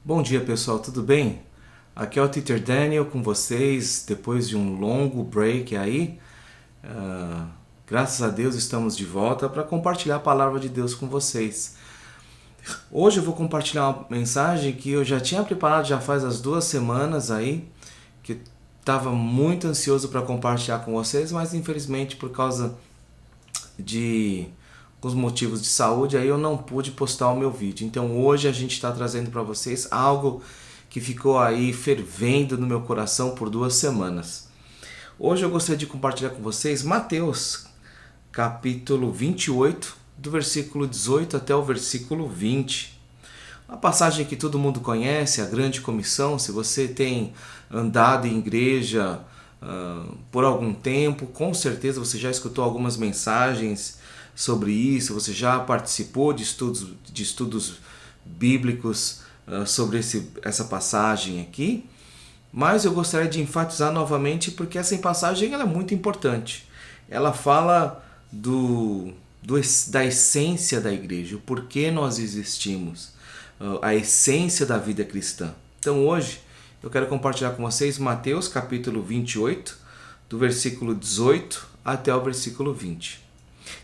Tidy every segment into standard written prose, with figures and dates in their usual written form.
Bom dia pessoal, tudo bem? Aqui é o Teacher Daniel com vocês depois de um longo break aí. Graças a Deus estamos de volta para compartilhar a palavra de Deus com vocês. Hoje eu vou compartilhar uma mensagem que eu já tinha preparado já faz as 2 semanas aí, que estava muito ansioso para compartilhar com vocês, mas infelizmente por causa de os motivos de saúde, aí eu não pude postar o meu vídeo. Então hoje a gente está trazendo para vocês algo que ficou aí fervendo no meu coração por 2 semanas. Hoje eu gostaria de compartilhar com vocês Mateus, capítulo 28, do versículo 18 até o versículo 20. Uma passagem que todo mundo conhece, a grande comissão. Se você tem andado em igreja por algum tempo, com certeza você já escutou algumas mensagens sobre isso, você já participou de estudos bíblicos sobre essa passagem aqui, mas eu gostaria de enfatizar novamente porque essa passagem ela é muito importante. Ela fala da essência da igreja, o porquê nós existimos, a essência da vida cristã. Então hoje eu quero compartilhar com vocês Mateus capítulo 28, do versículo 18 até o versículo 20.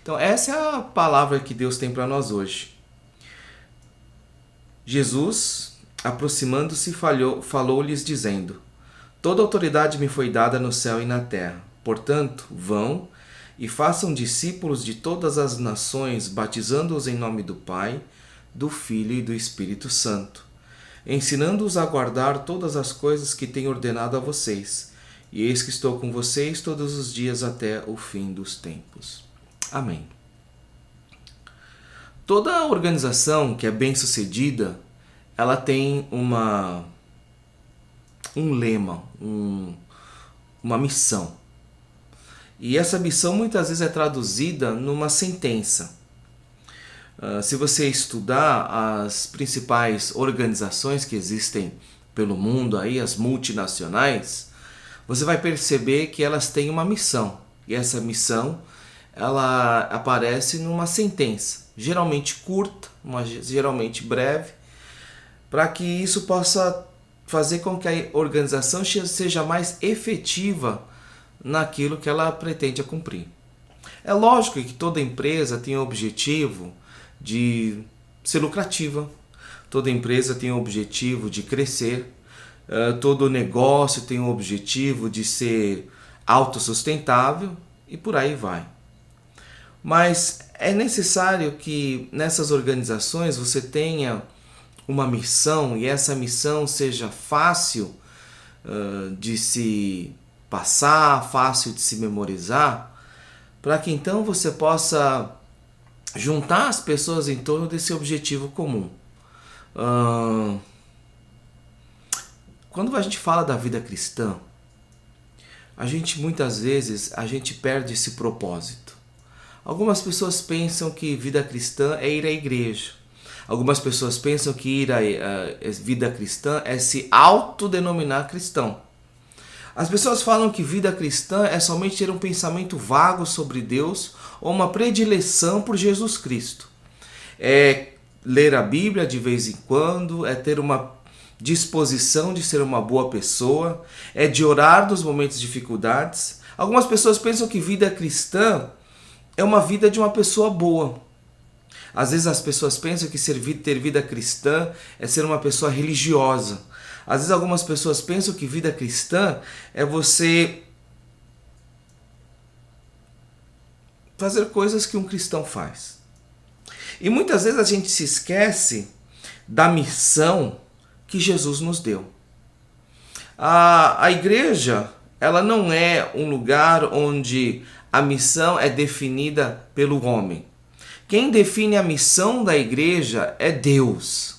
Então essa é a palavra que Deus tem para nós hoje. Jesus, aproximando-se, falou-lhes dizendo: Toda autoridade me foi dada no céu e na terra. Portanto, vão e façam discípulos de todas as nações, batizando-os em nome do Pai, do Filho e do Espírito Santo, ensinando-os a guardar todas as coisas que tenho ordenado a vocês. E eis que estou com vocês todos os dias até o fim dos tempos. Amém. Toda organização que é bem-sucedida, ela tem um lema, uma missão. E essa missão muitas vezes é traduzida numa sentença. Se você estudar as principais organizações que existem pelo mundo, aí, as multinacionais, você vai perceber que elas têm uma missão. E essa missão ela aparece numa sentença, geralmente curta, geralmente breve, para que isso possa fazer com que a organização seja mais efetiva naquilo que ela pretende cumprir. É lógico que toda empresa tem o objetivo de ser lucrativa, toda empresa tem o objetivo de crescer, todo negócio tem o objetivo de ser autossustentável e por aí vai. Mas é necessário que nessas organizações você tenha uma missão e essa missão seja fácil de se passar, fácil de se memorizar, para que então você possa juntar as pessoas em torno desse objetivo comum. Quando a gente fala da vida cristã, muitas vezes a gente perde esse propósito. Algumas pessoas pensam que vida cristã é ir à igreja. Algumas pessoas pensam que ir à vida cristã é se autodenominar cristão. As pessoas falam que vida cristã é somente ter um pensamento vago sobre Deus ou uma predileção por Jesus Cristo. É ler a Bíblia de vez em quando, é ter uma disposição de ser uma boa pessoa, é de orar nos momentos de dificuldades. Algumas pessoas pensam que vida cristã é uma vida de uma pessoa boa. Às vezes as pessoas pensam que ter vida cristã é ser uma pessoa religiosa. Às vezes algumas pessoas pensam que vida cristã é você fazer coisas que um cristão faz. E muitas vezes a gente se esquece da missão que Jesus nos deu. A igreja, ela não é um lugar onde a missão é definida pelo homem. Quem define a missão da igreja é Deus.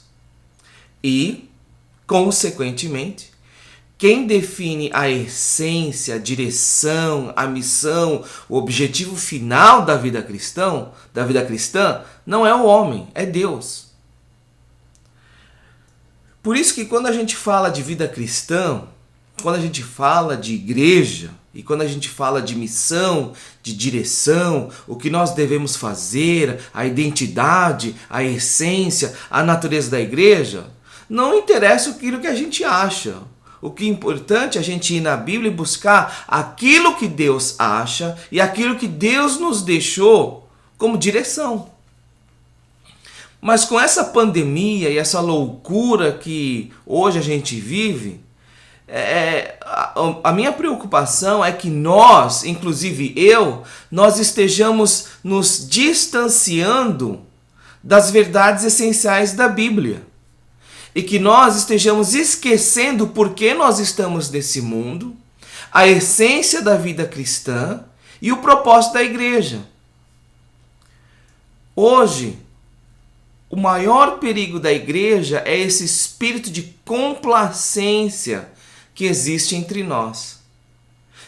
E, consequentemente, quem define a essência, a direção, a missão, o objetivo final da vida cristã, não é o homem, é Deus. Por isso que quando a gente fala de vida cristã, quando a gente fala de igreja e quando a gente fala de missão, de direção, o que nós devemos fazer, a identidade, a essência, a natureza da igreja, Não interessa aquilo que a gente acha. O que é importante é a gente ir na Bíblia e buscar aquilo que Deus acha e aquilo que Deus nos deixou como direção. Mas com essa pandemia e essa loucura que hoje a gente vive, a minha preocupação é que nós, inclusive nós estejamos nos distanciando das verdades essenciais da Bíblia. E que nós estejamos esquecendo por que nós estamos nesse mundo, a essência da vida cristã e o propósito da igreja. Hoje, o maior perigo da igreja é esse espírito de complacência que existe entre nós.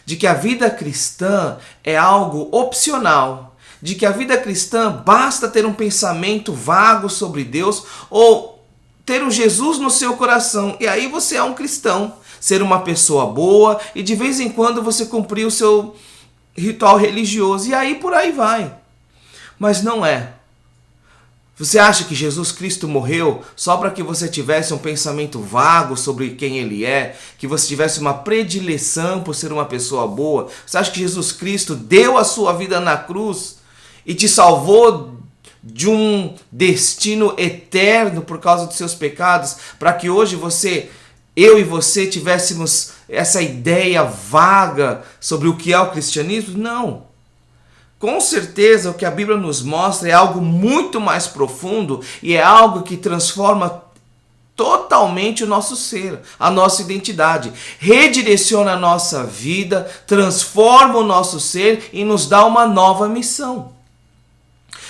De que a vida cristã é algo opcional. De que a vida cristã basta ter um pensamento vago sobre Deus ou ter um Jesus no seu coração, e aí você é um cristão, ser uma pessoa boa, e de vez em quando você cumprir o seu ritual religioso, e aí por aí vai. Mas não é. Você acha que Jesus Cristo morreu só para que você tivesse um pensamento vago sobre quem Ele é, que você tivesse uma predileção por ser uma pessoa boa? Você acha que Jesus Cristo deu a sua vida na cruz e te salvou de um destino eterno por causa dos seus pecados, para que hoje eu e você tivéssemos essa ideia vaga sobre o que é o cristianismo? Não. Com certeza o que a Bíblia nos mostra é algo muito mais profundo e é algo que transforma totalmente o nosso ser, a nossa identidade, redireciona a nossa vida, transforma o nosso ser e nos dá uma nova missão.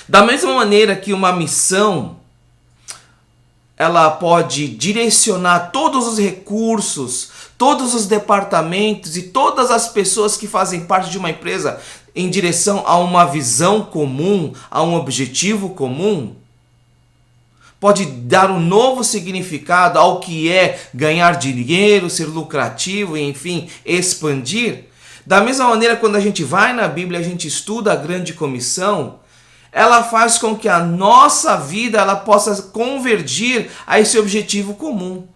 Da mesma maneira que uma missão, ela pode direcionar todos os recursos, todos os departamentos e todas as pessoas que fazem parte de uma empresa em direção a uma visão comum, a um objetivo comum, pode dar um novo significado ao que é ganhar dinheiro, ser lucrativo e, enfim, expandir. Da mesma maneira, quando a gente vai na Bíblia, a gente estuda a grande comissão, ela faz com que a nossa vida ela possa convergir a esse objetivo comum.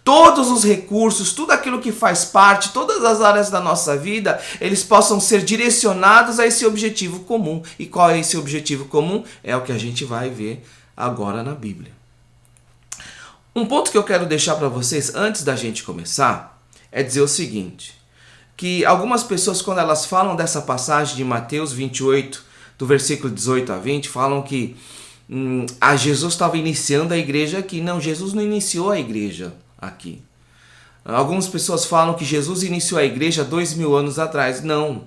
Todos os recursos, tudo aquilo que faz parte, todas as áreas da nossa vida, eles possam ser direcionados a esse objetivo comum. E qual é esse objetivo comum? É o que a gente vai ver agora na Bíblia. Um ponto que eu quero deixar para vocês antes da gente começar é dizer o seguinte, que algumas pessoas, quando elas falam dessa passagem de Mateus 28, do versículo 18 a 20, falam que Jesus estava iniciando a igreja aqui. Não, Jesus não iniciou a igreja aqui. Algumas pessoas falam que Jesus iniciou a igreja 2000 anos atrás. Não.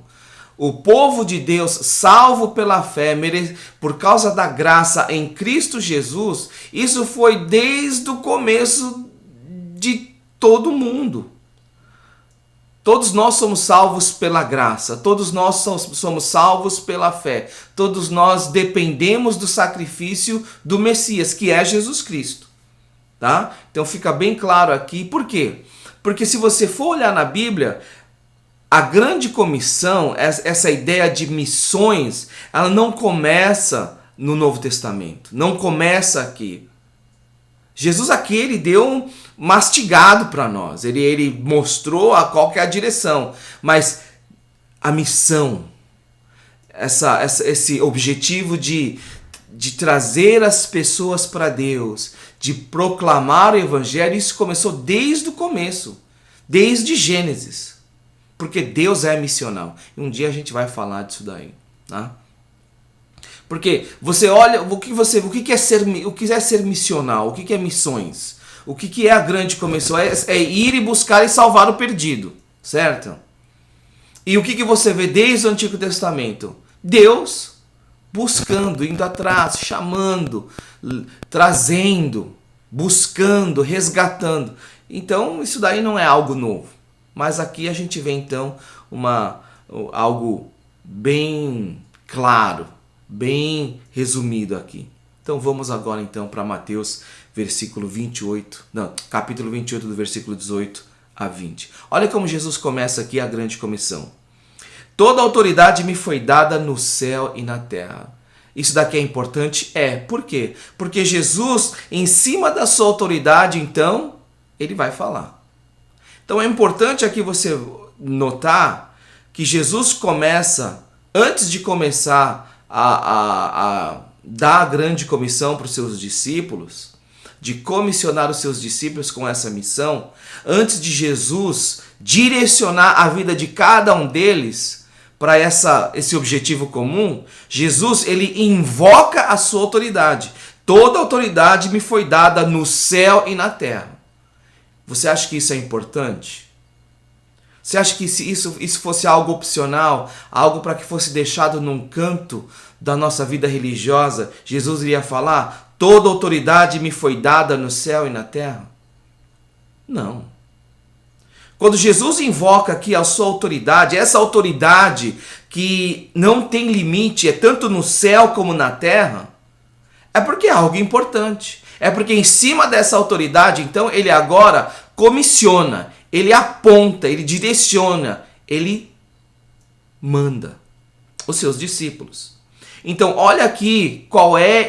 O povo de Deus, salvo pela fé, por causa da graça em Cristo Jesus, isso foi desde o começo de todo mundo. Todos nós somos salvos pela graça, todos nós somos salvos pela fé, todos nós dependemos do sacrifício do Messias, que é Jesus Cristo. Tá? Então fica bem claro aqui. Por quê? Porque se você for olhar na Bíblia, a grande comissão, essa ideia de missões, ela não começa no Novo Testamento, não começa aqui. Jesus aqui, ele deu um mastigado para nós, ele mostrou qual que é a direção, mas a missão, esse objetivo de trazer as pessoas para Deus, de proclamar o Evangelho, isso começou desde o começo, desde Gênesis, porque Deus é missional. E um dia a gente vai falar disso daí, tá? Porque você olha, o que é ser missional? O que é missões? O que é a grande comissão? É ir e buscar e salvar o perdido, certo? E o que você vê desde o Antigo Testamento? Deus buscando, indo atrás, chamando, trazendo, buscando, resgatando. Então isso daí não é algo novo. Mas aqui a gente vê então algo bem claro, bem resumido aqui. Então vamos agora então para Mateus capítulo 28 do versículo 18 a 20. Olha como Jesus começa aqui a grande comissão. Toda autoridade me foi dada no céu e na terra. Isso daqui é importante? Por quê? Porque Jesus, em cima da sua autoridade, então, ele vai falar. Então é importante aqui você notar que Jesus começa, antes de começar a dar a grande comissão para os seus discípulos, de comissionar os seus discípulos com essa missão, antes de Jesus direcionar a vida de cada um deles para esse objetivo comum, Jesus ele invoca a sua autoridade. Toda autoridade me foi dada no céu e na terra. Você acha que isso é importante? Você acha que se isso fosse algo opcional, algo para que fosse deixado num canto da nossa vida religiosa, Jesus iria falar: toda autoridade me foi dada no céu e na terra? Não. Quando Jesus invoca aqui a sua autoridade, essa autoridade que não tem limite, é tanto no céu como na terra, é porque é algo importante. É porque em cima dessa autoridade, então, ele agora comissiona, ele aponta, ele direciona, ele manda os seus discípulos. Então, olha aqui qual é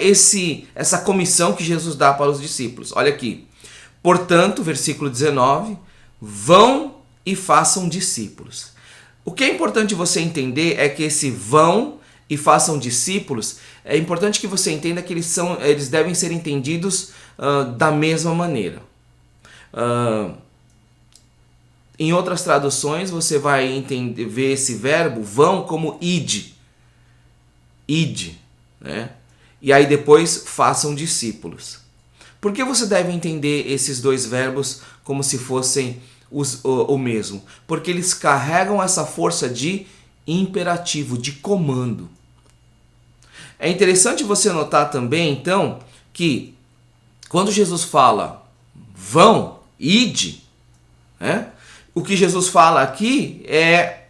essa comissão que Jesus dá para os discípulos. Olha aqui. Portanto, versículo 19, vão e façam discípulos. O que é importante você entender é que esse vão e façam discípulos, é importante que você entenda que eles devem ser entendidos da mesma maneira. Em outras traduções, você vai ver esse verbo vão como ide. Ide, né? E aí depois façam discípulos. Por que você deve entender esses dois verbos como se fossem o mesmo? Porque eles carregam essa força de imperativo, de comando. É interessante você notar também, então, que quando Jesus fala vão, ide, né? O que Jesus fala aqui é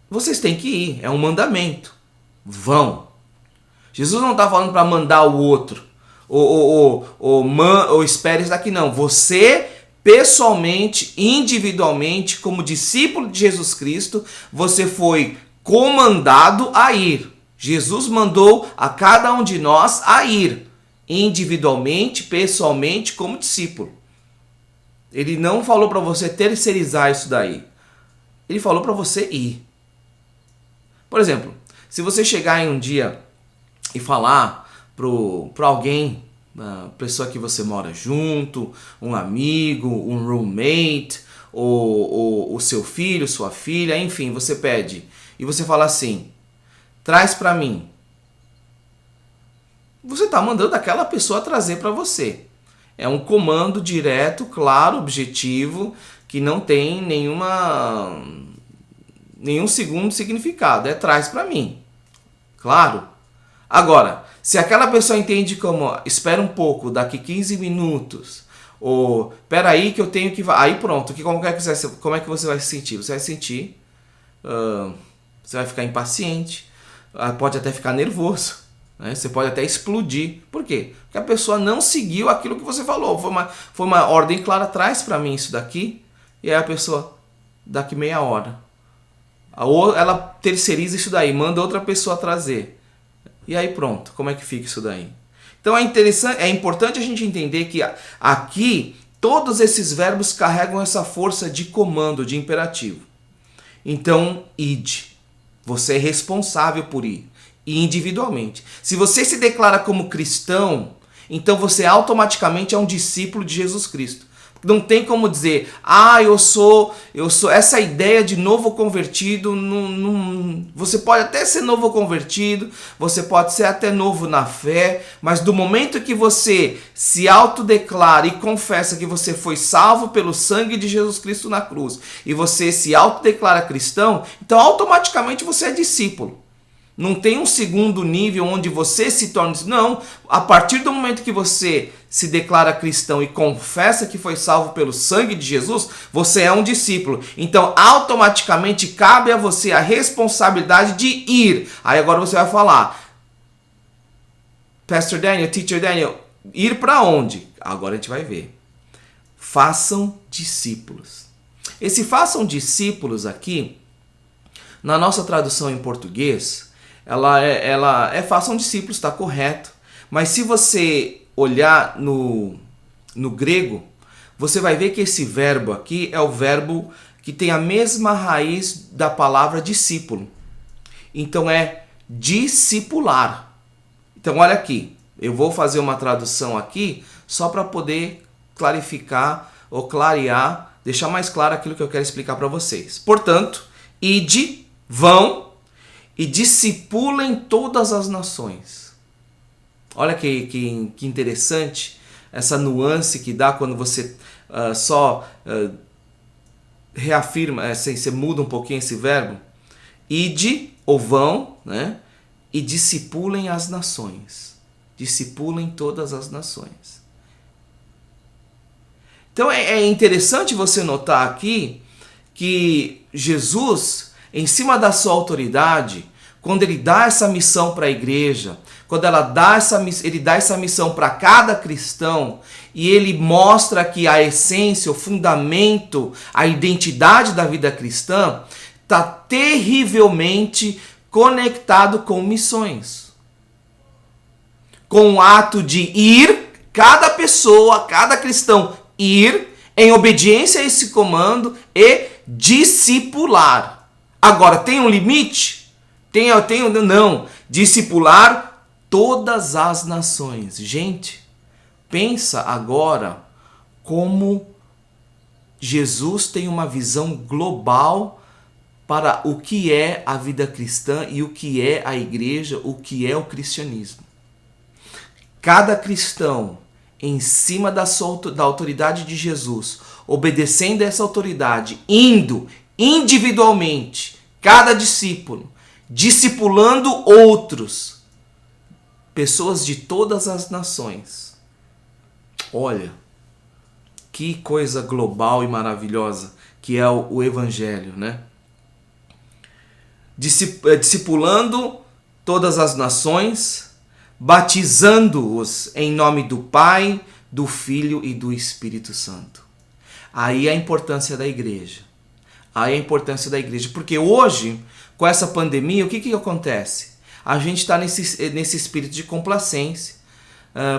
vocês têm que ir, é um mandamento. Vão. Jesus não está falando para mandar o outro, ou espere isso daqui, não. Você, pessoalmente, individualmente, como discípulo de Jesus Cristo, você foi comandado a ir. Jesus mandou a cada um de nós a ir, individualmente, pessoalmente, como discípulo. Ele não falou para você terceirizar isso daí. Ele falou para você ir. Por exemplo, se você chegar em um dia e falar para alguém, a pessoa que você mora junto, um amigo, um roommate, ou o seu filho, sua filha, enfim, você pede e você fala assim: traz para mim. Você está mandando aquela pessoa trazer para você. É um comando direto, claro, objetivo, que não tem nenhum segundo significado. É traz para mim. Claro. Agora, se aquela pessoa entende como espera um pouco, daqui 15 minutos, ou espera aí que eu tenho que... Aí pronto, como é que você vai se sentir? Você vai se sentir... você vai ficar impaciente, pode até ficar nervoso. Né? Você pode até explodir. Por quê? Porque a pessoa não seguiu aquilo que você falou. Foi uma ordem clara, traz para mim isso daqui. E aí a pessoa, daqui meia hora. Ela terceiriza isso daí, manda outra pessoa trazer. E aí pronto, como é que fica isso daí? Então é importante a gente entender que aqui todos esses verbos carregam essa força de comando, de imperativo. Então, ide. Você é responsável por ir. E individualmente. Se você se declara como cristão, então você automaticamente é um discípulo de Jesus Cristo. Não tem como dizer, eu sou essa ideia de novo convertido. Você pode até ser novo convertido, você pode ser até novo na fé, mas do momento que você se autodeclara e confessa que você foi salvo pelo sangue de Jesus Cristo na cruz, e você se autodeclara cristão, então automaticamente você é discípulo. Não tem um segundo nível onde você se torna... Não, a partir do momento que você se declara cristão e confessa que foi salvo pelo sangue de Jesus, você é um discípulo. Então, automaticamente, cabe a você a responsabilidade de ir. Aí agora você vai falar, Pastor Daniel, Teacher Daniel, ir para onde? Agora a gente vai ver. Façam discípulos. Esse façam discípulos aqui, na nossa tradução em português... ela é faça um discípulo, está correto. Mas se você olhar no grego, você vai ver que esse verbo aqui é o verbo que tem a mesma raiz da palavra discípulo. Então é discipular. Então olha aqui, eu vou fazer uma tradução aqui só para poder clarificar ou clarear, deixar mais claro aquilo que eu quero explicar para vocês. Portanto, ide, vão e discipulem todas as nações. Olha que interessante essa nuance que dá quando você reafirma, você muda um pouquinho esse verbo. Ide, ou vão, né? E discipulem as nações. Discipulem todas as nações. Então é interessante você notar aqui que Jesus, em cima da sua autoridade, quando ele dá essa missão para a igreja, quando ele dá essa missão para cada cristão, e ele mostra que a essência, o fundamento, a identidade da vida cristã está terrivelmente conectado com missões. Com o ato de ir, cada pessoa, cada cristão ir em obediência a esse comando e discipular. Agora, tem um limite? Não. Discipular todas as nações. Gente, pensa agora como Jesus tem uma visão global para o que é a vida cristã e o que é a igreja, o que é o cristianismo. Cada cristão, em cima da autoridade de Jesus, obedecendo a essa autoridade, indo individualmente, cada discípulo, discipulando outros, pessoas de todas as nações. Olha, que coisa global e maravilhosa que é o Evangelho, né? Discipulando todas as nações, batizando-os em nome do Pai, do Filho e do Espírito Santo. Aí a importância da igreja. Porque hoje, com essa pandemia, o que acontece? A gente está nesse espírito de complacência,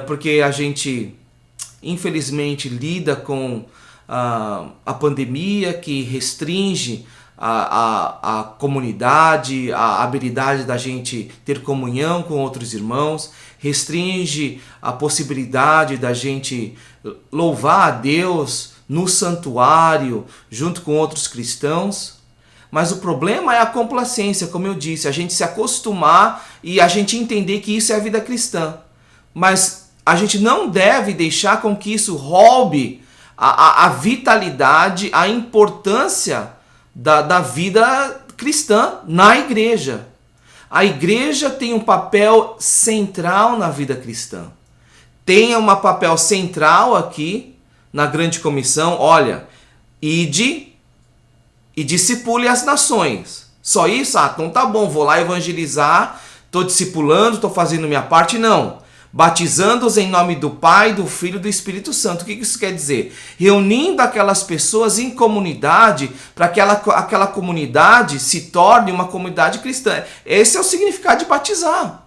porque a gente, infelizmente, lida com a pandemia que restringe a comunidade, a habilidade da gente ter comunhão com outros irmãos, restringe a possibilidade da gente louvar a Deus no santuário junto com outros cristãos. Mas o problema é a complacência, como eu disse, a gente se acostumar e a gente entender que isso é a vida cristã. Mas a gente não deve deixar com que isso roube a vitalidade, a importância da vida cristã na igreja. A igreja tem um papel central na vida cristã. Tem um papel central aqui na grande comissão. Olha, ide e discipule as nações. Só isso? Então tá bom, vou lá evangelizar, estou discipulando, estou fazendo minha parte. Não. Batizando-os em nome do Pai, do Filho e do Espírito Santo. O que isso quer dizer? Reunindo aquelas pessoas em comunidade para que aquela comunidade se torne uma comunidade cristã. Esse é o significado de batizar.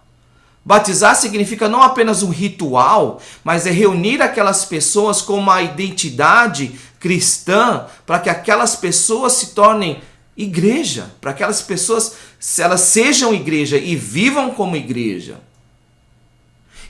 Batizar significa não apenas um ritual, mas é reunir aquelas pessoas com uma identidade cristã para que aquelas pessoas se tornem igreja, para que aquelas pessoas elas sejam igreja e vivam como igreja.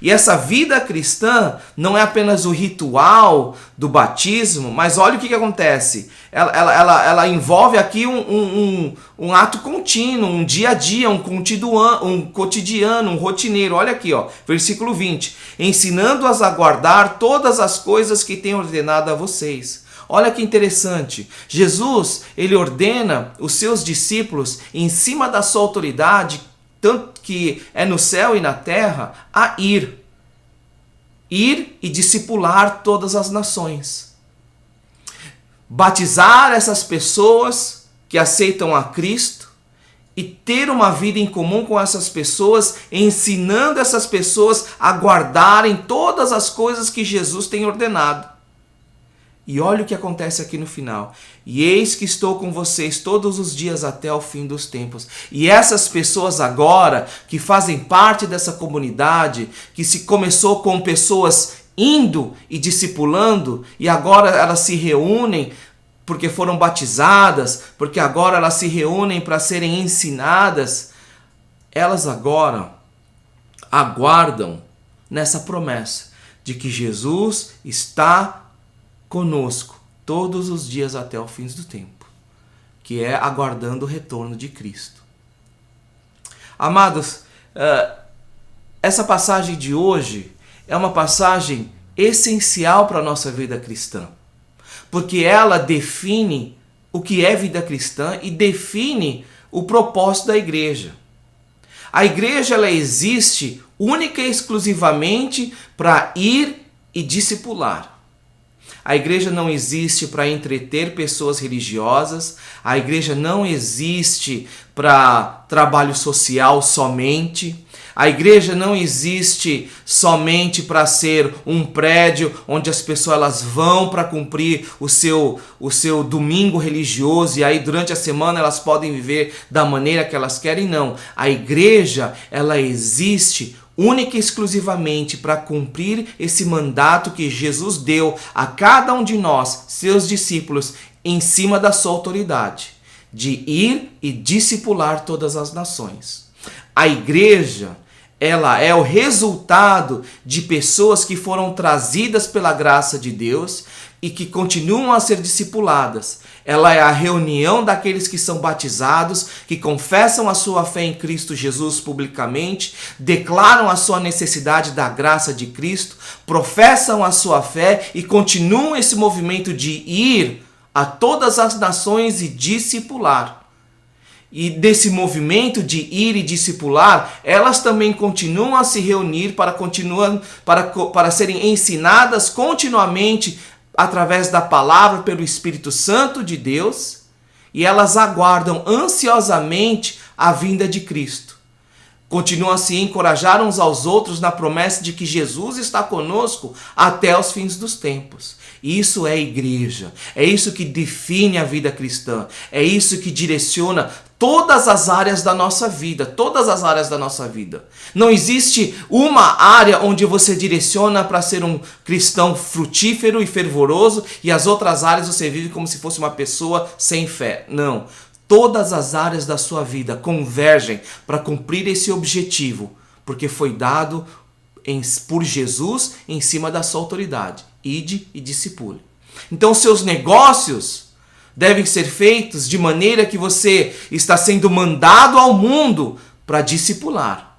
E essa vida cristã não é apenas o ritual do batismo, mas olha o que acontece. Ela envolve aqui um ato contínuo, um dia a dia, um cotidiano, um rotineiro. Olha aqui, versículo 20. Ensinando-as a guardar todas as coisas que tenho ordenado a vocês. Olha que interessante. Jesus, ele ordena os seus discípulos, em cima da sua autoridade, tanto que é no céu e na terra, a ir e discipular todas as nações. Batizar essas pessoas que aceitam a Cristo e ter uma vida em comum com essas pessoas, ensinando essas pessoas a guardarem todas as coisas que Jesus tem ordenado. E olha o que acontece aqui no final. E eis que estou com vocês todos os dias até o fim dos tempos. E essas pessoas agora, que fazem parte dessa comunidade, que se começou com pessoas indo e discipulando, e agora elas se reúnem porque foram batizadas, porque agora elas se reúnem para serem ensinadas, elas agora aguardam nessa promessa de que Jesus está conosco todos os dias até o fim do tempo, que é aguardando o retorno de Cristo. Amados, essa passagem de hoje é uma passagem essencial para a nossa vida cristã, porque ela define o que é vida cristã e define o propósito da igreja. A igreja ela existe única e exclusivamente para ir e discipular. A igreja não existe para entreter pessoas religiosas, a igreja não existe para trabalho social somente, a igreja não existe somente para ser um prédio onde as pessoas elas vão para cumprir o seu domingo religioso e aí durante a semana elas podem viver da maneira que elas querem, não. A igreja ela existe única e exclusivamente para cumprir esse mandato que Jesus deu a cada um de nós, seus discípulos, em cima da sua autoridade, de ir e discipular todas as nações. A igreja, ela é o resultado de pessoas que foram trazidas pela graça de Deus e que continuam a ser discipuladas. Ela é a reunião daqueles que são batizados, que confessam a sua fé em Cristo Jesus publicamente, declaram a sua necessidade da graça de Cristo, professam a sua fé e continuam esse movimento de ir a todas as nações e discipular. E desse movimento de ir e discipular, elas também continuam a se reunir para serem ensinadas continuamente através da palavra pelo Espírito Santo de Deus, e elas aguardam ansiosamente a vinda de Cristo. Continuam a se encorajar uns aos outros na promessa de que Jesus está conosco até os fins dos tempos. Isso é igreja, é isso que define a vida cristã, é isso que direciona todas as áreas da nossa vida, todas as áreas da nossa vida. Não existe uma área onde você direciona para ser um cristão frutífero e fervoroso e as outras áreas você vive como se fosse uma pessoa sem fé. Não. Todas as áreas da sua vida convergem para cumprir esse objetivo, porque foi dado por Jesus em cima da sua autoridade. Ide e discipule. Então, seus negócios devem ser feitos de maneira que você está sendo mandado ao mundo para discipular.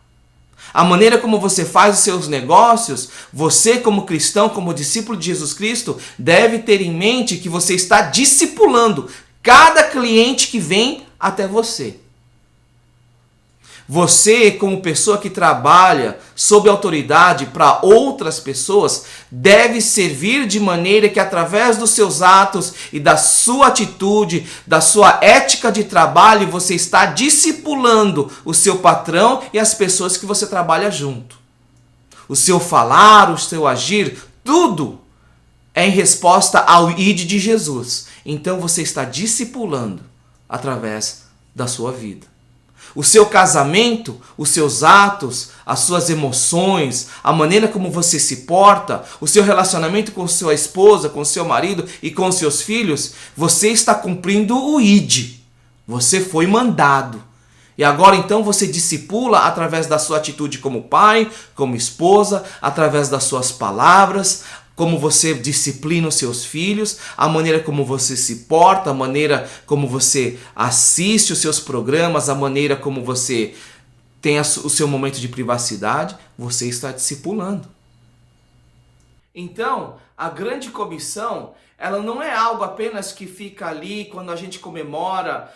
A maneira como você faz os seus negócios, você como cristão, como discípulo de Jesus Cristo, deve ter em mente que você está discipulando cada cliente que vem até você. Você, como pessoa que trabalha sob autoridade para outras pessoas, deve servir de maneira que através dos seus atos e da sua atitude, da sua ética de trabalho, você está discipulando o seu patrão e as pessoas que você trabalha junto. O seu falar, o seu agir, tudo é em resposta ao ide de Jesus. Então você está discipulando através da sua vida. O seu casamento, os seus atos, as suas emoções, a maneira como você se porta, o seu relacionamento com sua esposa, com seu marido e com seus filhos, você está cumprindo o ide. Você foi mandado. E agora então você discipula através da sua atitude como pai, como esposa, através das suas palavras, como você disciplina os seus filhos, a maneira como você se porta, a maneira como você assiste os seus programas, a maneira como você tem o seu momento de privacidade, você está discipulando. Então, a grande comissão, ela não é algo apenas que fica ali quando a gente comemora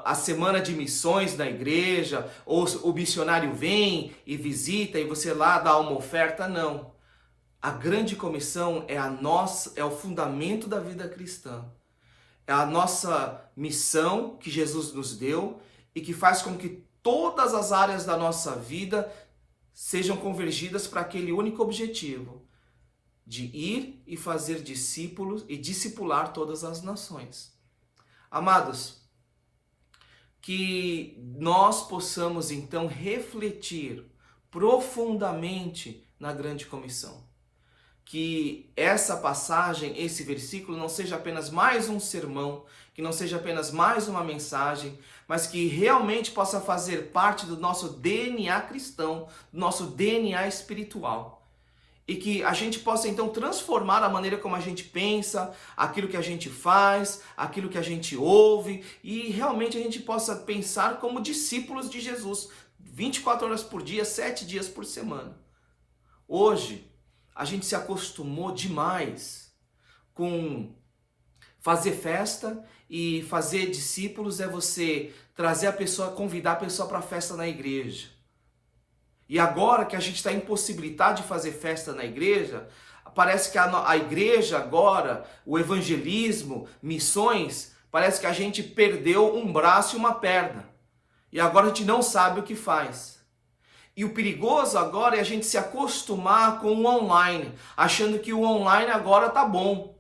a semana de missões na igreja, ou o missionário vem e visita e você lá dá uma oferta, não. A grande comissão é o fundamento da vida cristã. É a nossa missão que Jesus nos deu e que faz com que todas as áreas da nossa vida sejam convergidas para aquele único objetivo de ir e fazer discípulos e discipular todas as nações. Amados, que nós possamos então refletir profundamente na grande comissão. Que essa passagem, esse versículo não seja apenas mais um sermão, que não seja apenas mais uma mensagem, mas que realmente possa fazer parte do nosso DNA cristão, do nosso DNA espiritual. E que a gente possa então transformar a maneira como a gente pensa, aquilo que a gente faz, aquilo que a gente ouve, e realmente a gente possa pensar como discípulos de Jesus, 24 horas por dia, 7 dias por semana. Hoje, a gente se acostumou demais com fazer festa, e fazer discípulos é você trazer a pessoa, convidar a pessoa para a festa na igreja. E agora que a gente está impossibilitado de fazer festa na igreja, parece que a igreja agora, o evangelismo, missões, parece que a gente perdeu um braço e uma perna. E agora a gente não sabe o que faz. E o perigoso agora é a gente se acostumar com o online, achando que o online agora tá bom.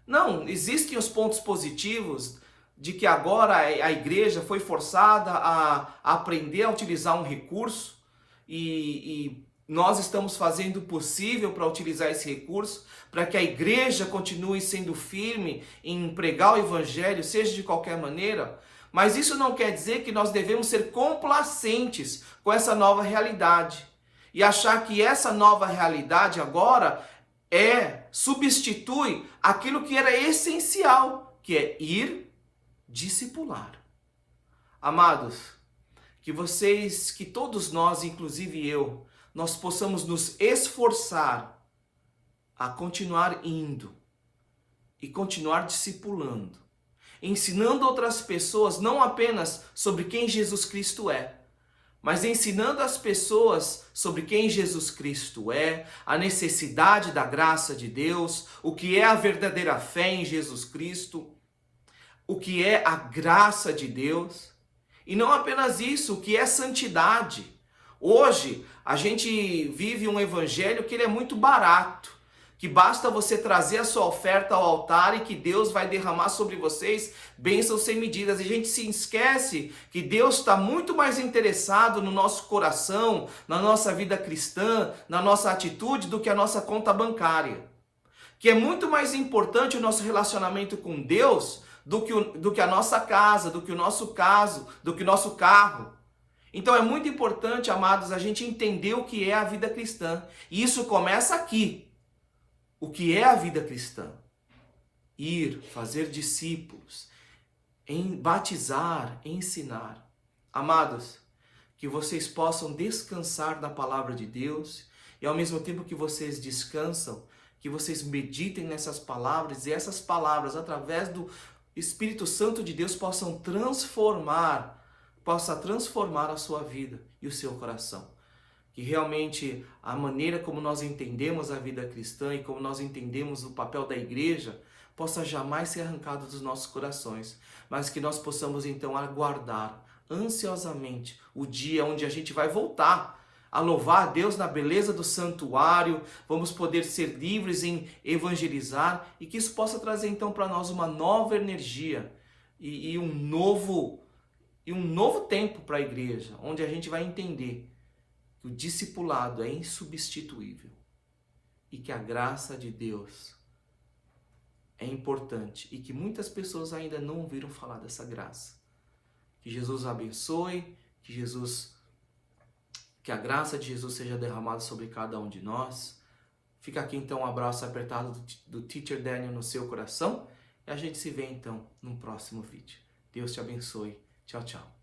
Não, existem os pontos positivos de que agora a igreja foi forçada a aprender a utilizar um recurso e nós estamos fazendo o possível para utilizar esse recurso, para que a igreja continue sendo firme em pregar o evangelho, seja de qualquer maneira. Mas isso não quer dizer que nós devemos ser complacentes com essa nova realidade e achar que essa nova realidade agora substitui aquilo que era essencial, que é ir discipular. Amados, que todos nós, inclusive eu, nós possamos nos esforçar a continuar indo e continuar discipulando, ensinando outras pessoas não apenas sobre quem Jesus Cristo é, mas ensinando as pessoas sobre quem Jesus Cristo é, a necessidade da graça de Deus, o que é a verdadeira fé em Jesus Cristo, o que é a graça de Deus, e não apenas isso, o que é santidade. Hoje, a gente vive um evangelho que ele é muito barato, que basta você trazer a sua oferta ao altar e que Deus vai derramar sobre vocês bênçãos sem medidas. E a gente se esquece que Deus está muito mais interessado no nosso coração, na nossa vida cristã, na nossa atitude, do que a nossa conta bancária. Que é muito mais importante o nosso relacionamento com Deus do que a nossa casa, do que o nosso caso, do que o nosso carro. Então é muito importante, amados, a gente entender o que é a vida cristã. E isso começa aqui. O que é a vida cristã? Ir, fazer discípulos, batizar, ensinar. Amados, que vocês possam descansar na palavra de Deus e ao mesmo tempo que vocês descansam, que vocês meditem nessas palavras e essas palavras, através do Espírito Santo de Deus, possa transformar a sua vida e o seu coração. Que realmente a maneira como nós entendemos a vida cristã e como nós entendemos o papel da igreja possa jamais ser arrancado dos nossos corações, mas que nós possamos então aguardar ansiosamente o dia onde a gente vai voltar a louvar a Deus na beleza do santuário, vamos poder ser livres em evangelizar e que isso possa trazer então para nós uma nova energia e um novo tempo para a igreja, onde a gente vai entender que o discipulado é insubstituível e que a graça de Deus é importante e que muitas pessoas ainda não ouviram falar dessa graça. Que Jesus abençoe, que a graça de Jesus seja derramada sobre cada um de nós. Fica aqui então um abraço apertado do Teacher Daniel no seu coração e a gente se vê então no próximo vídeo. Deus te abençoe. Tchau, tchau.